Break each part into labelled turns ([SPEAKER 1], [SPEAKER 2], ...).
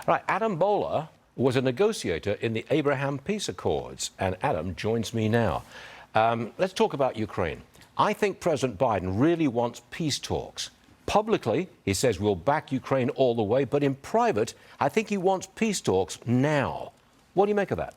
[SPEAKER 1] Right, Adam Boehler was a negotiator in the Abraham Peace Accords, and Adam joins me now. Let's talk about Ukraine. I think President Biden really wants peace talks. Publicly, he says we'll back Ukraine all the way, but in private, I think he wants peace talks now. What do you make of that?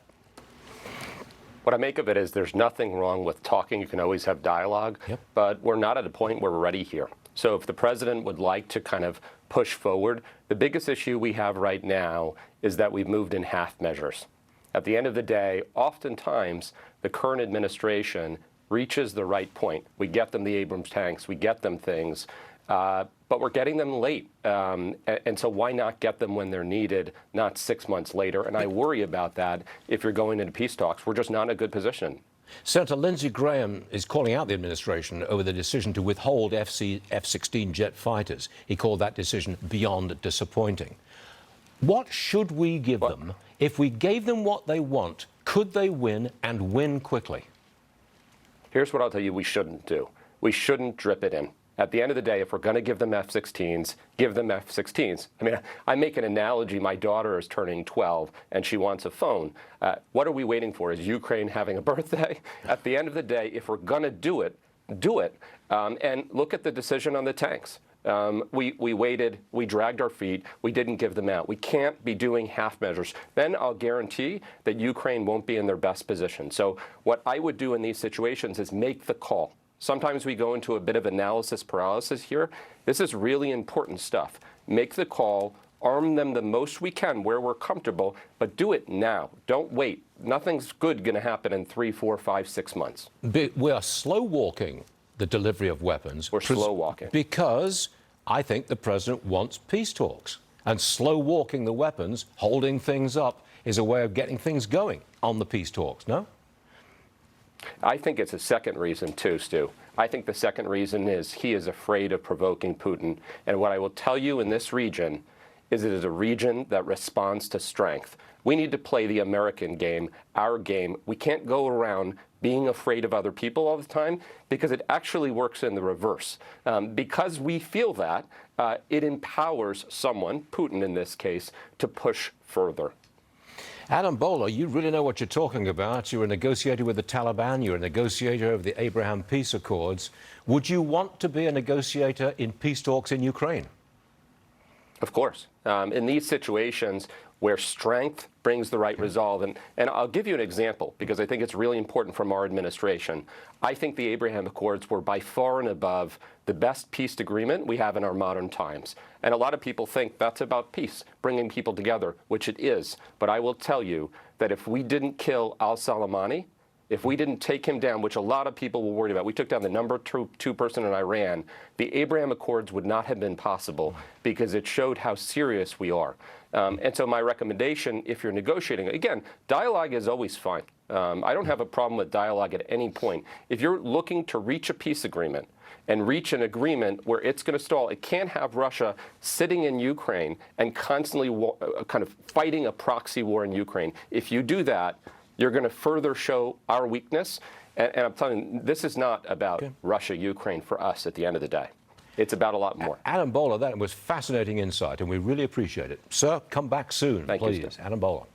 [SPEAKER 2] What I make of it is there's nothing wrong with talking. You can always have dialogue, but we're not at a point where we're ready here. So if the president would like to kind of push forward, the biggest issue we have right now is that we've moved in half measures. At the end of the day, oftentimes the current administration reaches the right point. We get them the Abrams tanks, we get them things, but we're getting them late. And so why not get them when they're needed, not 6 months later? And I worry about that if you're going into peace talks. We're just not in a good position.
[SPEAKER 1] Senator Lindsey Graham is calling out the administration over the decision to withhold F-16 jet fighters. He called that decision beyond disappointing. What should we give them? If we gave them what they want, could they win and win quickly?
[SPEAKER 2] Here's what I'll tell you we shouldn't do. We shouldn't drip it in. At the end of the day, if we're going to give them F-16s, give them F-16s. I mean, I make an analogy. My daughter is turning 12, and she wants a phone. What are we waiting for? Is Ukraine having a birthday? At the end of the day, if we're going to do it, do it. And look at the decision on the tanks. We waited, we dragged our feet, we didn't give them out. We can't be doing half measures. Then I'll guarantee that Ukraine won't be in their best position. So what I would do in these situations is make the call. Sometimes we go into a bit of analysis paralysis here. This is really important stuff. Make the call, arm them the most we can where we're comfortable, but do it now. Don't wait. Nothing's good going to happen in 3, 4, 5, 6 months.
[SPEAKER 1] We are slow walking the delivery of weapons.
[SPEAKER 2] We're slow walking.
[SPEAKER 1] Because I think the president wants peace talks. And slow walking the weapons, holding things up, is a way of getting things going on the peace talks, no?
[SPEAKER 2] I think it's a second reason, too, Stu. I think the second reason is he is afraid of provoking Putin. And what I will tell you in this region is it is a region that responds to strength. We need to play the American game, our game. We can't go around being afraid of other people all the time because it actually works in the reverse. Because we feel that, it empowers someone, Putin in this case, to push further.
[SPEAKER 1] Adam Boehler, you really know what you're talking about. You're a negotiator with the Taliban. You're a negotiator of the Abraham Peace Accords. Would you want to be a negotiator in peace talks in Ukraine?
[SPEAKER 2] Of course. In these situations where strength brings the right resolve, and I'll give you an example because I think it's really important from our administration. I think the Abraham Accords were by far and above the best peace agreement we have in our modern times. And a lot of people think that's about peace, bringing people together, which it is. But I will tell you that if we didn't kill al-Soleimani, if we didn't take him down, which a lot of people were worried about, we took down the number two person in Iran, the Abraham Accords would not have been possible because it showed how serious we are. And so my recommendation, if you're negotiating, again, dialogue is always fine. I don't have a problem with dialogue at any point. If you're looking to reach a peace agreement and reach an agreement where it's going to stall, it can't have Russia sitting in Ukraine and constantly kind of fighting a proxy war in Ukraine. If you do that, you're going to further show our weakness. And I'm telling you, this is not about Russia, Ukraine for us at the end of the day. It's about a lot more.
[SPEAKER 1] Adam Boehler, that was fascinating insight, and we really appreciate it. Sir, come back soon, please.
[SPEAKER 2] Thank you, Steve.
[SPEAKER 1] Adam Boehler.